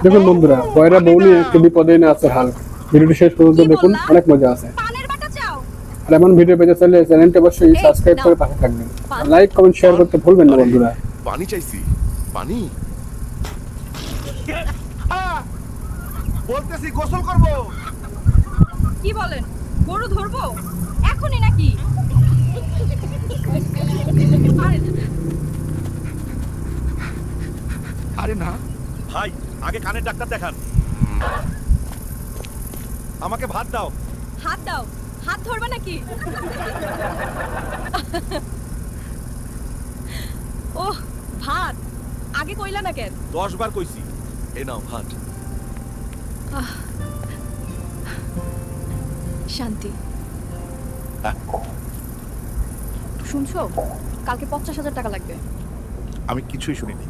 দেখুন বন্ধুরা, পয়রা বউ নিয়ে একটু বিপদে না আছে হাল্ক। ভিডিওটি শেষ পর্যন্ত দেখুন, অনেক মজা আছে। আর এমন ভিডিও পেতে চাইলে চ্যানেলটি অবশ্যই সাবস্ক্রাইব করে পাশে থাকবেন। লাইক কমেন্ট শেয়ার করতে ভুলবেন না বন্ধুরা। পানি চাইছি, পানি। বলতেছি গোসল করব। কি বলেন? গরু ধরবো এখনই নাকি? আরে না ভাই, আগে কানের ডাক্তার দেখান। আমাকে ভাত দাও। হাত দাও, হাত ধরবে নাকি? ওহ, ভাত আগে কইলা না কেন? 10 বার কইছি, এ নাও ভাত। শান্তি। হ্যাঁ। শুনছো, কালকে 50,000 টাকা লাগবে। আমি কিছুই শুনিনি।